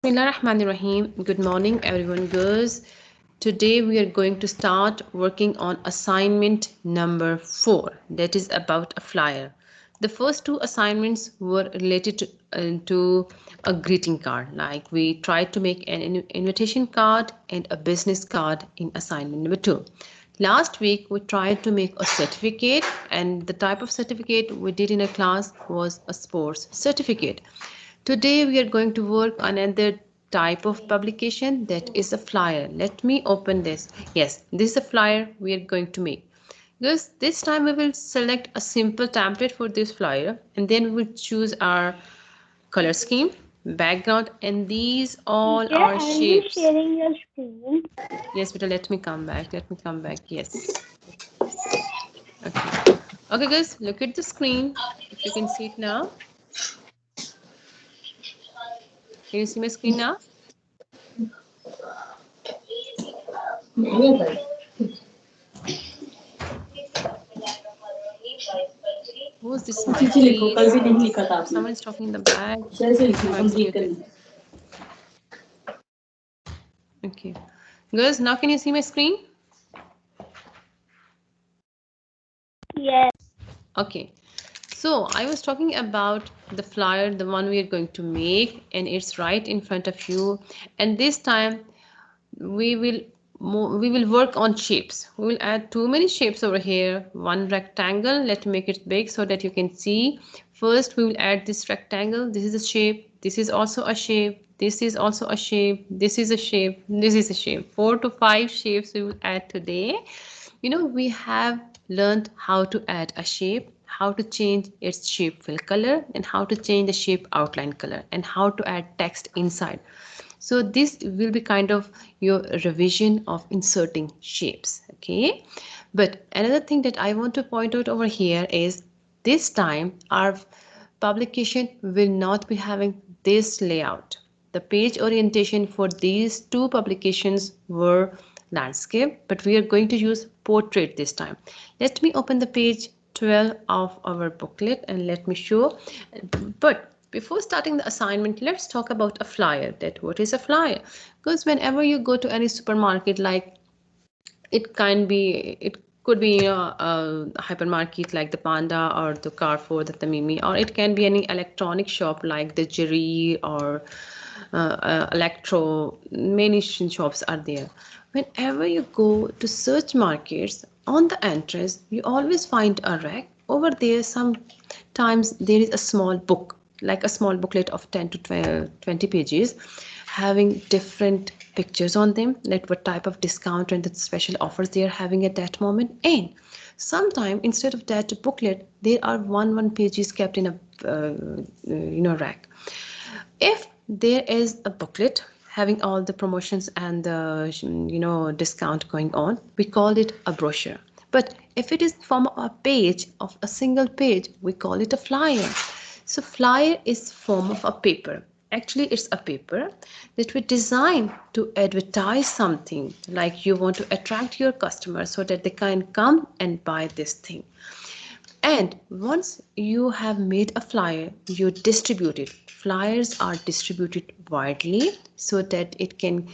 Bismillahirrahmanirrahim. Good morning, everyone, girls. Today we are going to start working on assignment number 4, that is about a flyer. The first two assignments were related to a greeting card, like we tried to make an invitation card and a business card in assignment number 2. Last week we tried to make a certificate, and the type of certificate we did in a class was a sports certificate. Today we are going to work on another type of publication, that is a flyer. Let me open this. Yes, this is a flyer we are going to make. Because this time we will select a simple template for this flyer, and then we will choose our color scheme, background, and these all Teacher, are aren't you shapes. sharing your screen? Yes, but let me come back. Let me come back. Yes. Okay. Okay, guys, look at the screen. If you can see it now. Can you see my screen now? Who's this mic, please? Someone is talking in the back. Keep your mics muted. Okay. Girls, now can you see my screen? Yes. Okay. So I was talking about the flyer, the one we are going to make, and it's right in front of you. And this time we will work on shapes. We will add too many shapes over here. One rectangle. Let's make it big so that you can see. First, we will add this rectangle. This is a shape. This is also a shape. This is also a shape. This is a shape. This is a shape. 4 to 5 shapes we will add today. We have learned how to add a shape, how to change its shape fill color, and how to change the shape outline color, and how to add text inside. So this will be kind of your revision of inserting shapes. Okay, but another thing that I want to point out over here is this time our publication will not be having this layout. The page orientation for these two publications were landscape, but we are going to use portrait this time. Let me open the page 12 of our booklet and let me show. But before starting the assignment, let's talk about a flyer. That what is a flyer? Because whenever you go to any supermarket, like it could be a hypermarket like the Panda or the Gr4, the Tamimi, or it can be any electronic shop like the Gr or Electro. Many shops are there. Whenever you go to search markets, on the entrance you always find a rack. Over there sometimes there is a small book, like a small booklet of 10 to 20 pages, having different pictures on them, like what type of discount and the special offers they are having at that moment. And sometime instead of that booklet, there are one pages kept in a rack. If there is a booklet having all the promotions and the discount going on, we call it a brochure. But if it is from a page of a single page, we call it a flyer. So flyer is form of a paper. Actually, it's a paper that we design to advertise something, like you want to attract your customers so that they can come and buy this thing. And once you have made a flyer, you distribute it. Flyers are distributed widely so that it can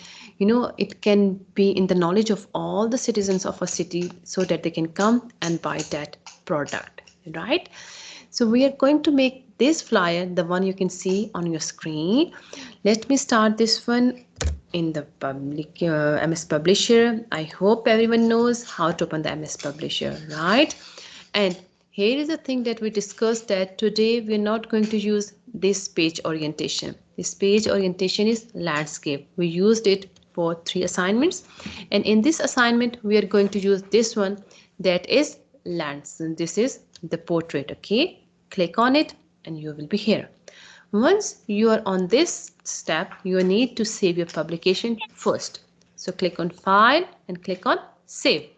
be in the knowledge of all the citizens of a city so that they can come and buy that product, right? So we are going to make this flyer, the one you can see on your screen. Let me start this one in the public MS Publisher. I hope everyone knows how to open the MS Publisher, right? And here is the thing that we discussed, that today we're not going to use this page orientation. This page orientation is landscape. We used it for 3 assignments, and in this assignment we are going to use this one, that is landscape. This is the portrait. Okay, click on it and you will be here. Once you are on this step, you need to save your publication first. So click on file and click on save.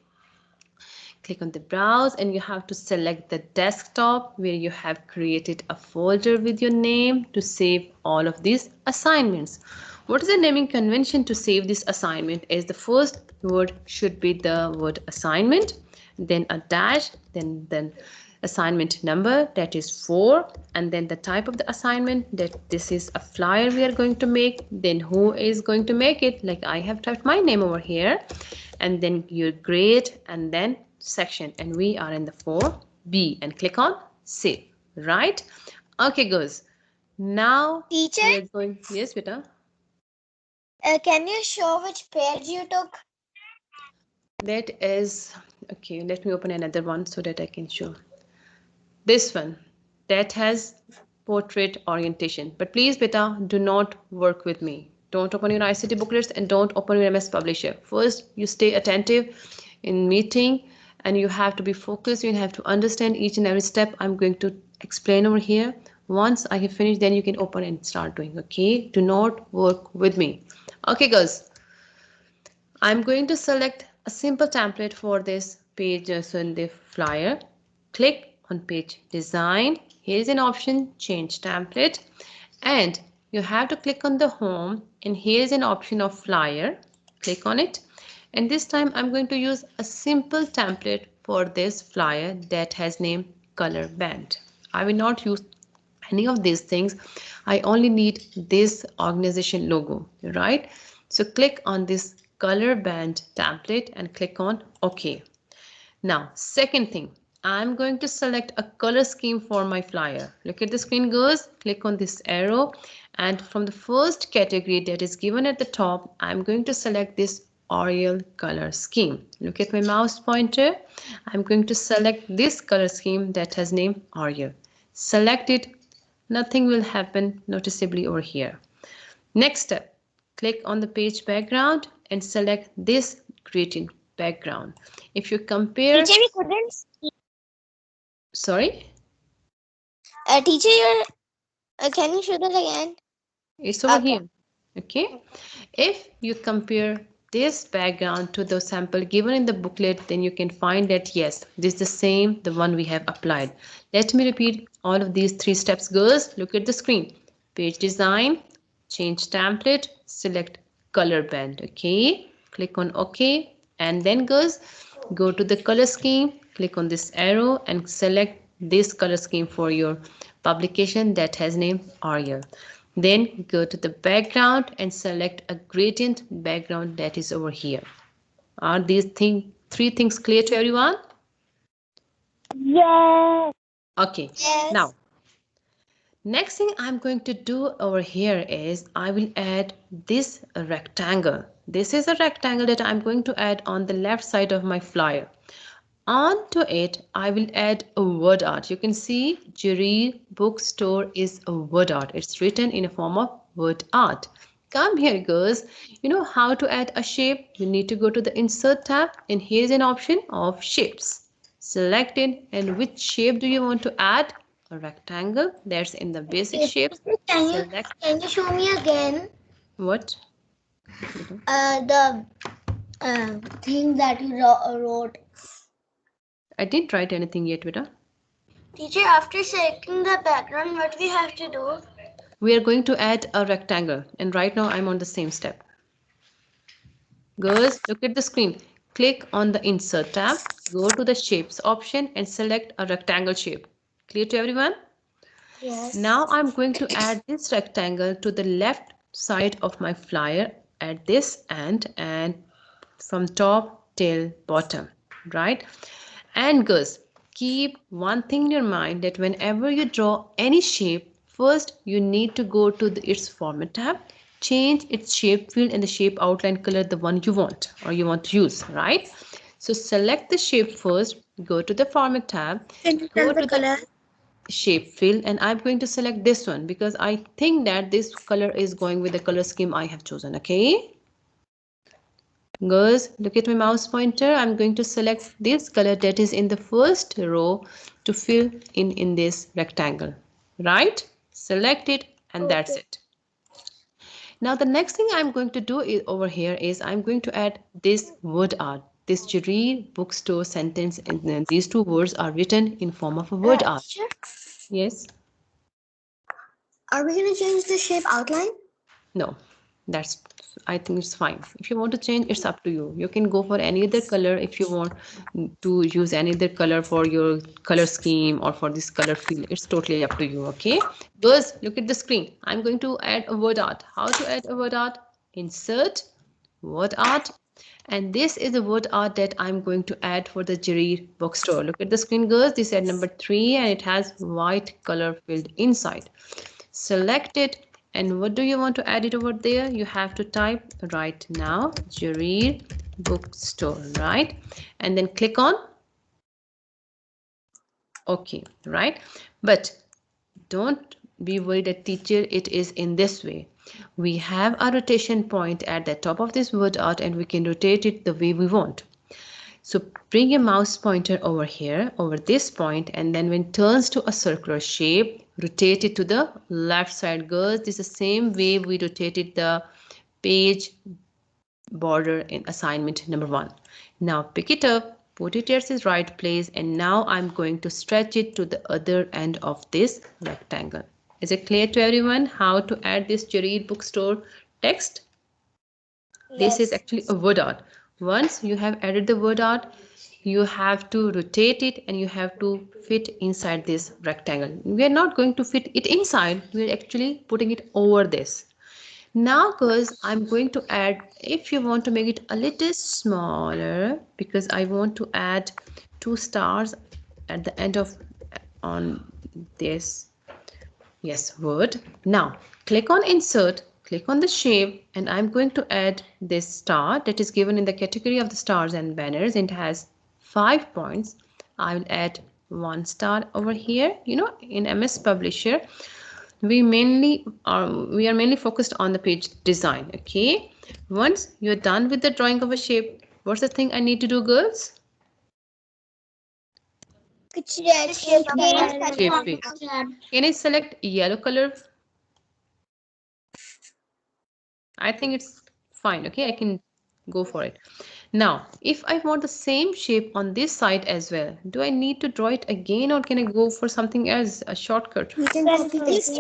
Click on the browse and you have to select the desktop where you have created a folder with your name to save all of these assignments. What is the naming convention to save this assignment? Is the first word should be the word assignment, then a dash, then assignment number, that is 4, and then the type of the assignment, that this is a flyer we are going to make, then who is going to make it, like I have typed my name over here, and then your grade, and then section, and we are in the 4B, and click on save. Right? Okay girls, now Teacher, we are going, yes beta, can you show which page you took? that is, okay, let me open another one so that I can show. This one, that has portrait orientation. But please beta, do not work with me. Don't open your ICT booklets and don't open your MS Publisher. First, you stay attentive in meeting, and you have to be focused. You have to understand each and every step I'm going to explain over here. Once I have finished, then you can open and start doing. Okay? Do not work with me. Okay, girls. I'm going to select a simple template for this page, so in the flyer. Click on page design. Here is an option, change template, and you have to click on the home, and here is an option of flyer. Click on it, and this time I'm going to use a simple template for this flyer that has name color band. I will not use any of these things. I only need this organization logo, right? So click on this color band template and click on OK. Now, second thing, I'm going to select a color scheme for my flyer. Look at the screen, girls. Click on this arrow, and from the first category that is given at the top, I'm going to select this Oriel color scheme. Look at my mouse pointer. I'm going to select this color scheme that has name Oriel. Select it. Nothing will happen noticeably over here. Next step, click on the page background and select this gradient background. If you compare, Teacher, we couldn't see. sorry, Teacher, you're, can you show that again? it's over Okay. here. Okay, if you compare this background to the sample given in the booklet, then you can find that yes, this is the same, the one we have applied. Let me repeat all of these 3 steps, girls. Look at the screen. Page design, change template, select color band. Okay, click on OK, and then girls, go to the color scheme, click on this arrow and select this color scheme for your publication that has name Arial. Then go to the background and select a gradient background that is over here. Are these 3 things clear to everyone? Yes. Okay. Yes. Now, next thing I'm going to do over here is I will add this rectangle. This is a rectangle that I'm going to add on the left side of my flyer. Onto it, I will add a word art. You can see Gr4 bookstore is a word art. It's written in a form of word art. Come here, girls. You know how to add a shape? You need to go to the Insert tab, and here's an option of shapes. Select it, and which shape do you want to add? A rectangle. That's in the basic Yes. shapes. Select Can you show me again what? the thing that you wrote? I didn't write anything yet, Vita. Teacher, after selecting the background, what we have to do? We are going to add a rectangle, and right now I'm on the same step. Girls, look at the screen. Click on the Insert tab, go to the Shapes option and select a rectangle shape. Clear to everyone? Yes. Now I'm going to add this rectangle to the left side of my flyer at this end and from top till bottom, right? And girls, keep one thing in your mind that whenever you draw any shape, first you need to go to its Format tab, change its shape field and the shape outline color the one you want or you want to use, right? So select the shape first, go to the Format tab, Can you go tell the to the color? shape fill, and I'm going to select this one because I think that this color is going with the color scheme I have chosen. Okay, girls, look at my mouse pointer. I'm going to select this color that is in the first row to fill in this rectangle, right? Select it, and that's it. Now the next thing I'm going to do is over here is I'm going to add this word art. This Jari bookstore sentence, and then these 2 words are written in form of a word art. Teacher, Yes. are we going to change the shape outline? No, That's, I think it's fine. If you want to change, it's up to you. You can go for any other color if you want to use any other color for your color scheme or for this color field. It's totally up to you. Okay, girls, look at the screen. I'm going to add a word art. How to add a word art? Insert word art, and this is the word art that I'm going to add for the Gr4 bookstore. Look at the screen, girls. This is number 3 and it has white color filled inside. Select it, and what do you want to add it over there? You have to type right now Gr4 bookstore, right? And then click on OK, right? But don't be worried that teacher, it is in this way. We have a rotation point at the top of this word art and we can rotate it the way we want. So bring your mouse pointer over here, over this point, and then when it turns to a circular shape, rotate it to the left side. Girls, this is the same way we rotated the page border in assignment number 1. Now pick it up, put it at its right place, and now I'm going to stretch it to the other end of this rectangle. Is it clear to everyone how to add this Gr4 bookstore text? This is actually a word art. Once you have added the word art, you have to rotate it and you have to fit inside this rectangle. We are not going to fit it inside, we are actually putting it over this. Now girls, I'm going to add, if you want to make it a little smaller, because I want to add 2 stars at the end of on this, yes, word. Now click on insert, click on the shape, and I'm going to add this star that is given in the category of the stars and banners. It has 5 points. I will add 1 star over here. You know, in MS Publisher we are mainly focused on the page design. Okay, once you're done with the drawing of a shape, what's the thing I need to do, girls? Shape page. Can I select yellow color? I think it's fine. Okay, I can go for it. Now, if I want the same shape on this side as well, do I need to draw it again or can I go for something as a shortcut? You can copy paste.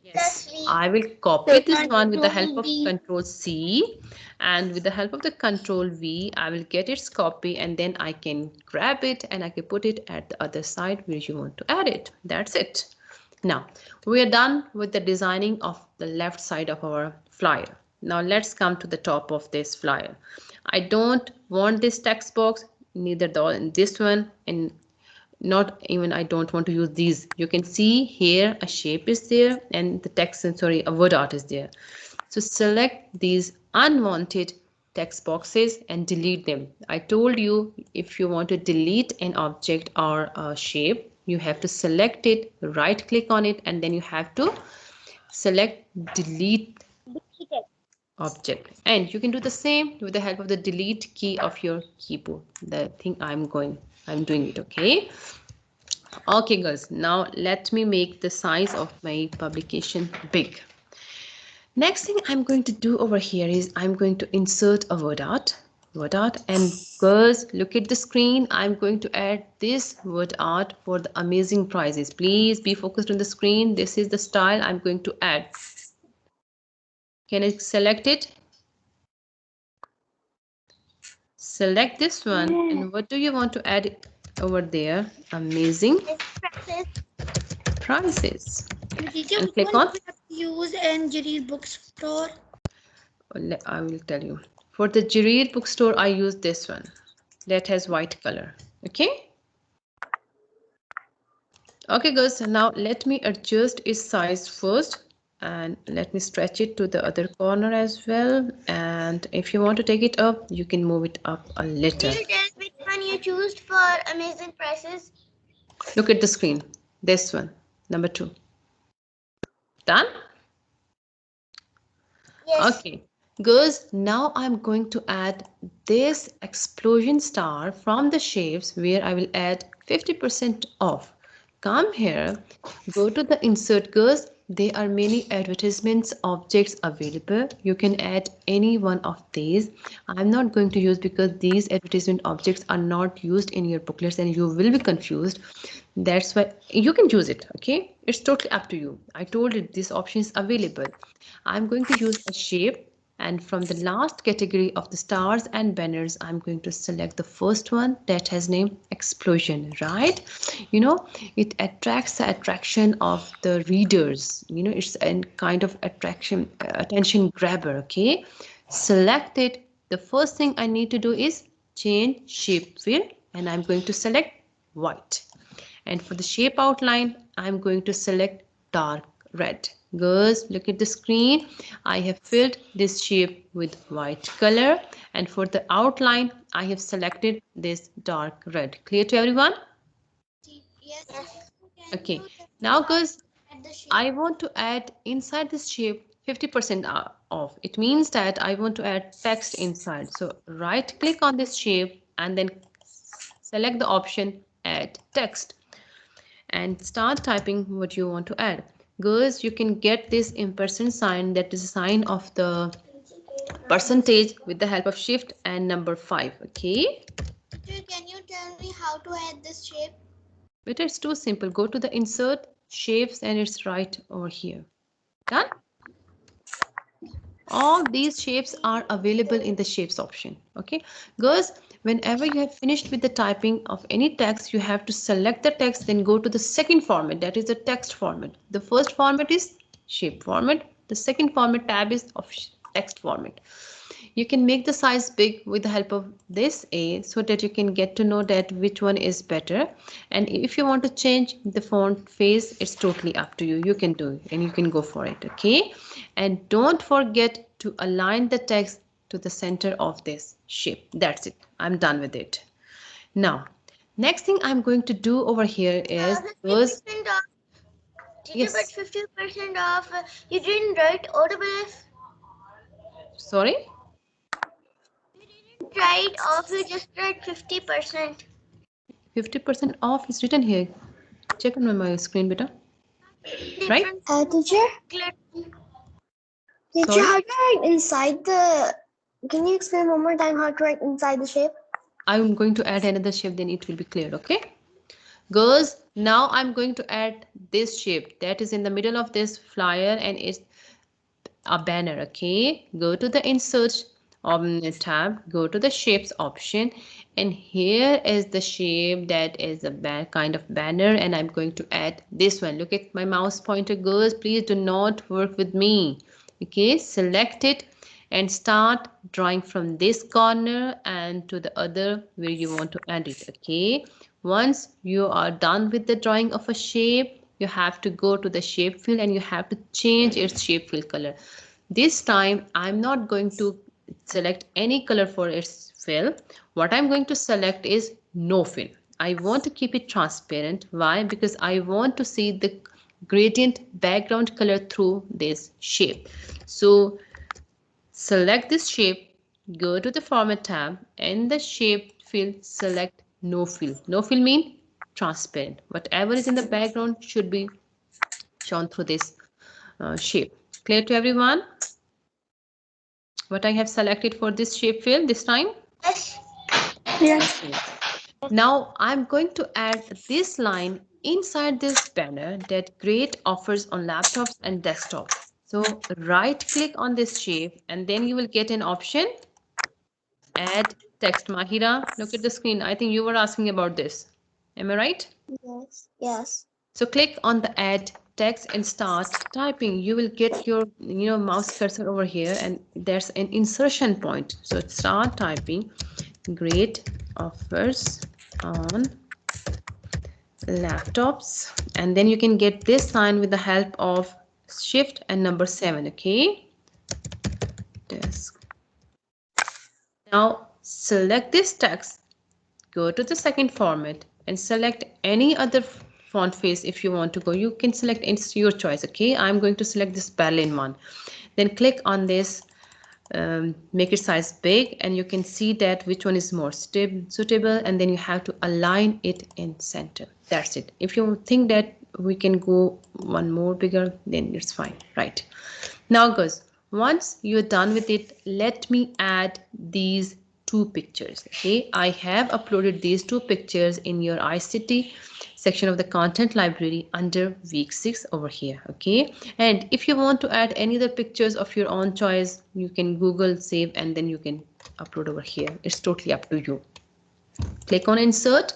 Yes, I will copy this one with the help of Control C, and with the help of the Control V, I will get its copy and then I can grab it and I can put it at the other side where you want to add it. That's it. Now, we are done with the designing of the left side of our flyer. Now let's come to the top of this flyer. I don't want this text box, neither this one, and not even I don't want to use these. You can see here a shape is there and the text, sorry, a word art is there. So select these unwanted text boxes and delete them. I told you if you want to delete an object or a shape, you have to select it, right click on it, and then you have to select delete object, and you can do the same with the help of the delete key of your keyboard. The thing I'm doing it. Okay girls, now let me make the size of my publication big. Next thing I'm going to do over here is I'm going to insert a word art, and girls, look at the screen. I'm going to add this word art for the amazing prizes. Please be focused on the screen. This is the style I'm going to add. Can I select it? Select this one, and what do you want to add over there? Amazing prizes. And click on. Use and Gr4 bookstore. I will tell you. For the Gr4 bookstore, I use this one that has white color. Okay. Okay, guys. Now let me adjust its size first, and let me stretch it to the other corner as well. And if you want to take it up, you can move it up a little. Can you tell which one you choose for amazing prices? Look at the screen. This one, number 2. Done? Yes. Okay. Girls, now I'm going to add this explosion star from the shapes where I will add 50% off. Come here, go to the insert, girls. there are many advertisements objects available. You can add any one of these. I'm not going to use because these advertisement objects are not used in your booklets and you will be confused. That's why you can use it. Okay, it's totally up to you. I told you this option is available. I'm going to use a shape, and from the last category of the stars and banners, I'm going to select the first one that has name explosion, right? You know, it attracts the attraction of the readers. You know, it's a kind of attraction, attention grabber, okay? Select it. The first thing I need to do is change shape fill, and I'm going to select white. And for the shape outline, I'm going to select dark red. Girls, look at the screen. I have filled this shape with white color, and for the outline, I have selected this dark red. Clear to everyone? Yes. Okay. Now, girls, I want to add inside this shape 50% off. It means that I want to add text inside. So right click on this shape and then select the option add text and start typing what you want to add. Girls, you can get this ampersand sign, that is a sign of the percentage, with the help of shift and number 5. Okay, Can you tell me how to add this shape? but it's too simple. Go to the insert shapes and it's right over here. Done. All these shapes are available in the shapes option. Okay, girls, whenever you have finished with the typing of any text, you have to select the text, then go to the second format, that is the text format. The first format is shape format, the second format tab is of text format. You can make the size big with the help of this A, so that you can get to know that which one is better. And if you want to change the font face, it's totally up to you. You can do it and you can go for it. Okay, and don't forget to align the text to the center of this shape. That's it. I'm done with it. Now, next thing I'm going to do over here is those. 50% off. Teacher, but Yes, 50% off. You didn't write audible. sorry, Write off. You just write 50%. 50% off is written here. Check on my screen, beta. Right? Different. Teacher, Sorry. how to write inside the? Can you explain one more time how to write inside the shape? I'm going to add another shape, then it will be clear. Okay, girls, now I'm going to add this shape that is in the middle of this flyer and it's a banner. Okay, go to the insert tab, go to the shapes option, and here is the shape that is a kind of banner, and I'm going to add this one. Look at my mouse pointer, girls, please do not work with me. Okay, select it and start drawing from this corner and to the other where you want to add it. Okay, once you are done with the drawing of a shape, you have to go to the shape fill and you have to change its shape fill color. This time I'm not going to select any color for its fill. What I'm going to select is no fill. I want to keep it transparent. Why? Because I want to see the gradient background color through this shape. So select this shape, go to the format tab, and the shape fill, select no fill. No fill means transparent. Whatever is in the background should be shown through this shape. Clear to everyone? What I have selected for this shape fill this time? Yes. Okay. Now I'm going to add this line inside this banner that great offers on laptops and desktop. So right click on this shape and then you will get an option, add text. Mahira, look at the screen. I think you were asking about this. Am I right? Yes. Yes. So click on the add text and start typing. You will get your mouse cursor over here and there's an insertion point. So start typing great offers on laptops, and then you can get this sign with the help of shift and number 7. Okay, desk. Now select this text, go to the second format and select any other font face. If you want to go, you can select, it's your choice. Okay, I'm going to select this Berlin one, then click on this, make it size big, and you can see that which one is more suitable, and then you have to align it in center. That's it. If you think that we can go one more bigger, then it's fine, right? Now guys, once you're done with it, let me add these two pictures. Okay, I have uploaded these two pictures in your ICT section of the content library under week 6 over here. Okay, and if you want to add any other pictures of your own choice, you can Google save and then you can upload over here. It's totally up to you. Click on insert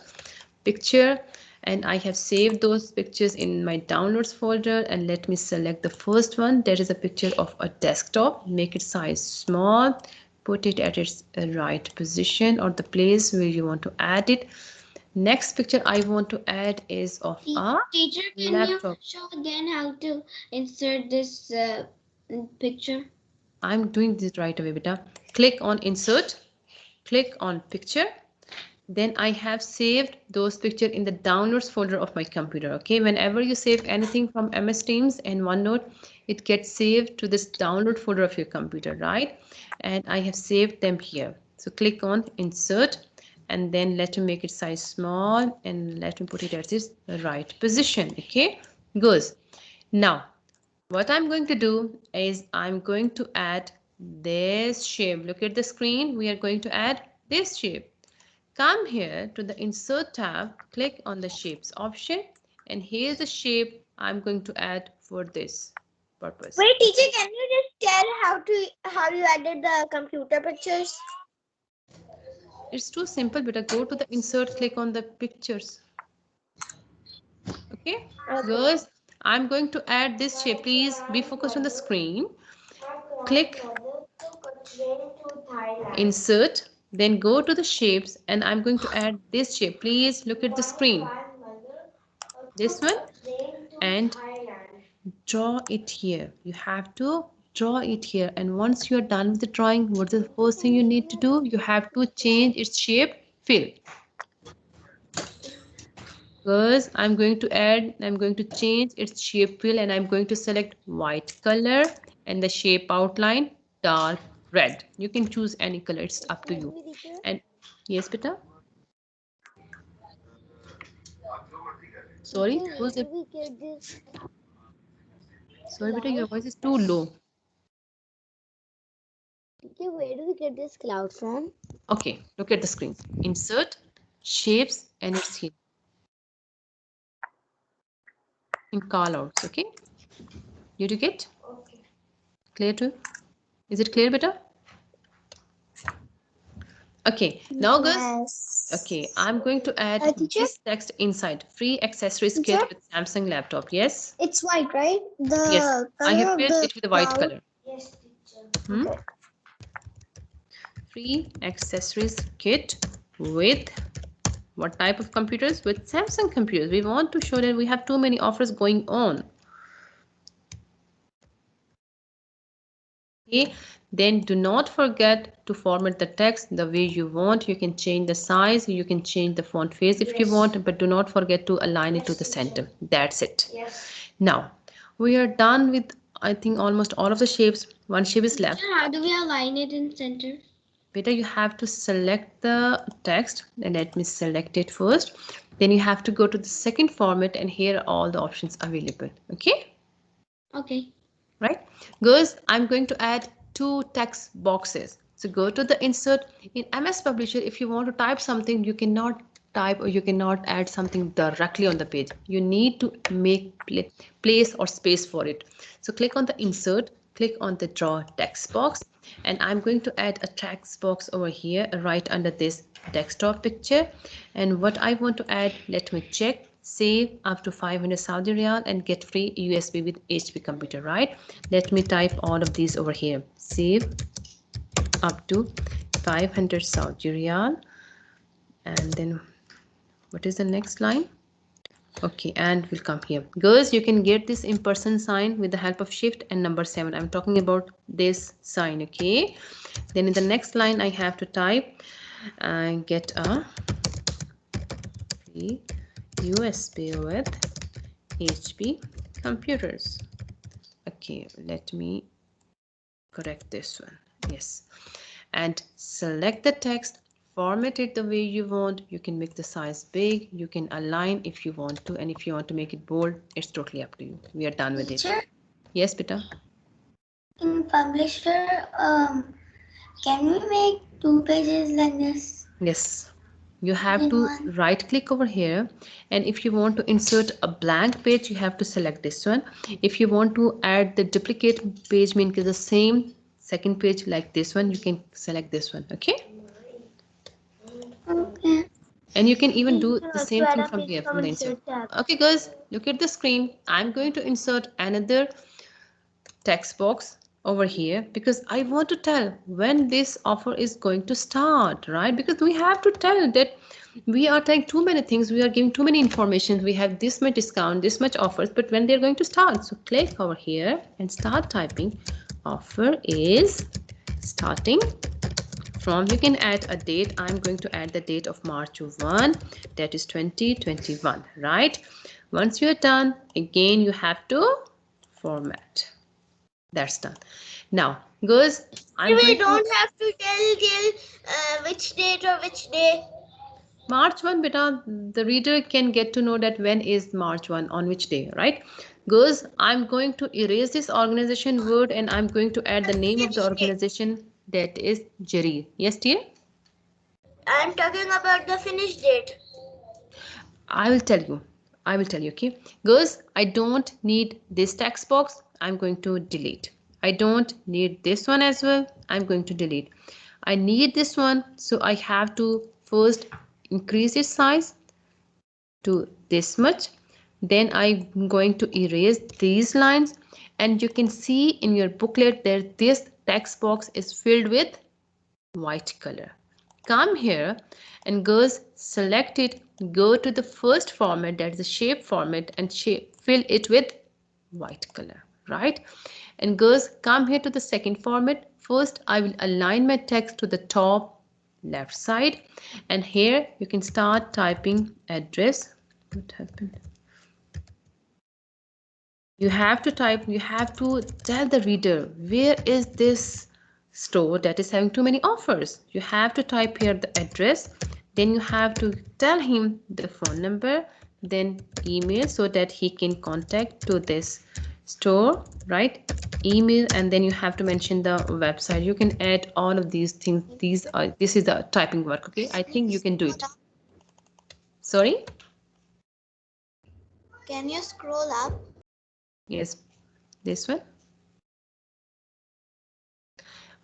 picture, and I have saved those pictures in my downloads folder, and let me select the first one. That is a picture of a desktop. Make it size small, put it at its right position or the place where you want to add it. Next picture I want to add is of a Teacher, can you laptop. show again how to insert this picture? I'm doing this right away, beta. Click on insert, click on picture. Then I have saved those pictures in the downloads folder of my computer. Okay, whenever you save anything from MS Teams and OneNote, it gets saved to this download folder of your computer, right? And I have saved them here. So click on insert and then let me make it size small and let me put it at its right position. Okay, good. Now what I'm going to do is I'm going to add this shape. Look at the screen. We are going to add this shape. Come here to the insert tab, click on the shapes option, and here's the shape I'm going to add for this purpose. Wait, teacher, can you just tell how you added the computer pictures? It's too simple, but go to the insert, click on the pictures. Okay, girls, I'm going to add this shape. Please be focused on the screen. Click insert, then go to the shapes, and I'm going to add this shape. Please look at the screen. This one, and draw it here. You have to draw it here, and once you're done with the drawing, what's the first thing you need to do? You have to change its shape, fill. Because I'm going to change its shape fill, and I'm going to select white color and the shape outline dark red. You can choose any color, it's up to you. And yes, beta. Sorry, who's it? Sorry, beta, your voice is too low. Okay, where do we get this cloud from? Okay, look at the screen. Insert shapes, and it's here in callouts. Okay, did you get clear too? Is it clear, beta? Okay, now guys. Yes. Okay, I'm going to add Teacher? this text inside. Free accessories kit Teacher? with Samsung laptop. Yes. It's white, right? The Yes, I color have of filled the it with a white cloud. color. Hmm? Okay. Free accessories kit with what type of computers? With Samsung computers. We want to show that we have too many offers going on. Okay, then do not forget to format the text the way you want. You can change the size, you can change the font face if you want, but do not forget to align it to the center. That's it. Now we are done with, I think, almost all of the shapes. One shape is left. How do we align it in center? Beta, you have to select the text, and let me select it first. Then you have to go to the second format, and here are all the options available. Okay. Okay. Right, girls, I'm going to add two text boxes. So go to the insert in MS Publisher. If you want to type something, you cannot type or you cannot add something directly on the page. You need to make place or space for it. So click on the insert, click on the draw text box, and I'm going to add a text box over here right under this desktop picture. And what I want to add, let me check. Save up to 500 Saudi Riyal and get free USB with HP computer, right? Let me type all of these over here. Save up to 500 Saudi Riyal, and then what is the next line? Okay, and we'll come here. Girls, you can get this in-person sign with the help of shift and number 7. I'm talking about this sign, okay? Then in the next line, I have to type get a free USB with HP computers. Okay, let me correct this one. Yes, and select the text, format it the way you want. You can make the size big, you can align if you want to, and if you want to make it bold, it's totally up to you. We are done with it. Teacher, Yes, beta. in Publisher, can we make 2 pages like this? Yes. You have In to one. right click over here, and if you want to insert a blank page, you have to select this one. If you want to add the duplicate page, means the same second page like this one, you can select this one. Okay. Okay. And you can even You do can the also same add thing a from page here, from from the insert. insert tab. Okay guys, look at the screen. I'm going to insert another text box over here because I want to tell when this offer is going to start, right? Because we have to tell that we are telling too many things, we are giving too many information, we have this much discount, this much offers, but when they're going to start. So click over here and start typing offer is starting from. You can add a date. I'm going to add the date of March 1, that is 2021, right? Once you're done, again you have to format. That's done. Now girls, I'm We going to don't have to tell which date or which day. March 1, beta. The reader can get to know that when is March 1, on which day, right? Girls, I'm going to erase this organization word and I'm going to add the name of the Finish date. organization, that is Jerry. Yes, dear? I'm talking about the finish date. I will tell you. I will tell you, okay? Girls, I don't need this text box. I'm going to delete. I don't need this one as well. I'm going to delete. I need this one, so I have to first increase its size to this much. Then I'm going to erase these lines, and you can see in your booklet that this text box is filled with white color. Come here and girls, select it, go to the first format, that is the shape format, and fill it with white color, right? And girls, come here to the second format. First I will align my text to the top left side, and here you can start typing address. What happened? You have to type, you have to tell the reader where is this store that is having too many offers. You have to type here the address, then you have to tell him the phone number, then email, so that he can contact to this store, right? Email, and then you have to mention the website. You can add all of these things. This is the typing work. Okay, I think you can do it. Sorry. Can you scroll up? Yes, this one.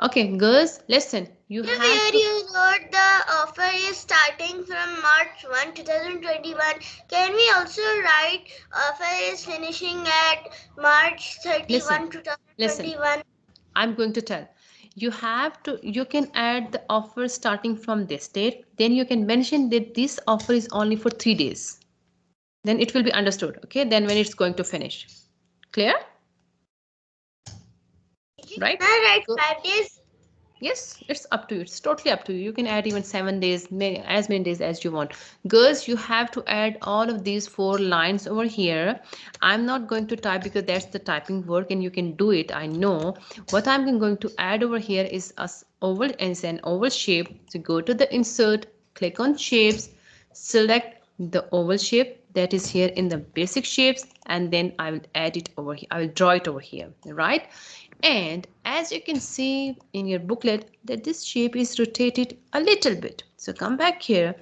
Okay, girls, listen. You have Where to you wrote the offer is starting from March 1, 2021. Can we also write offer is finishing at March listen. 31, Listen. 2021? I'm going to tell. You can add the offer starting from this date. Then you can mention that this offer is only for 3 days. Then it will be understood. Okay. Then when it's going to finish. Clear? Can Right? I write Go. 5 days? Yes, it's up to you. It's totally up to you. You can add even 7 days, as many days as you want. Girls, you have to add all of these 4 lines over here. I'm not going to type because that's the typing work and you can do it. I know. What I'm going to add over here is oval, and an oval shape. So go to the insert, click on shapes, select the oval shape that is here in the basic shapes, and then I will add it over here. I will draw it over here, right? And as you can see in your booklet that this shape is rotated a little bit. So come back here,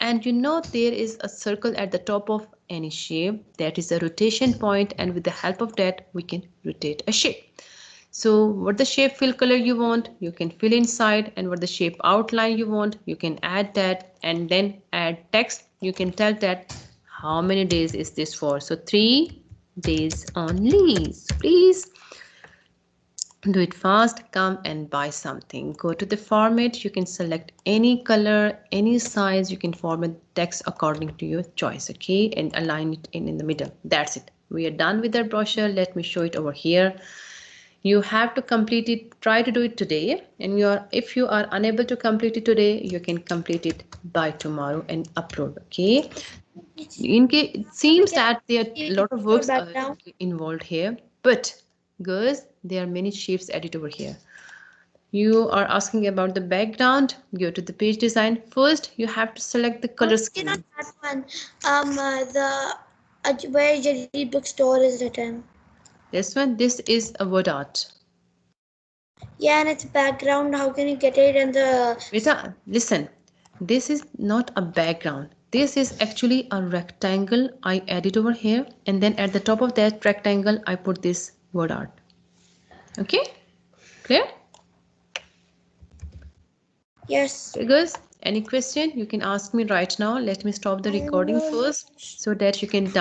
and you know there is a circle at the top of any shape. That is a rotation point, and with the help of that we can rotate a shape. So what the shape fill color you want, you can fill inside, and what the shape outline you want, you can add that, and then add text. You can tell that how many days is this for. So 3 days only. So please do it fast. Come and buy something. Go to the format. You can select any color, any size. You can format text according to your choice, okay, and align it in the middle. That's it. We are done with our brochure. Let me show it over here. You have to complete it. Try to do it today, and if you are unable to complete it today, you can complete it by tomorrow and upload, okay? In case it seems that there are a lot of works involved here, but girls, there are many shapes added over here. You are asking about the background. Go to the page design. First, you have to select the color Okay, not scheme. that one. The where Jadid bookstore is written. This one, this is a word art. Yeah, and its background. How can you get it in the? Beta, listen. This is not a background. This is actually a rectangle I added over here, and then at the top of that rectangle I put this word art. Okay? Clear? Yes. Okay, guys. Any question you can ask me right now. Let me stop the recording No, first so that you can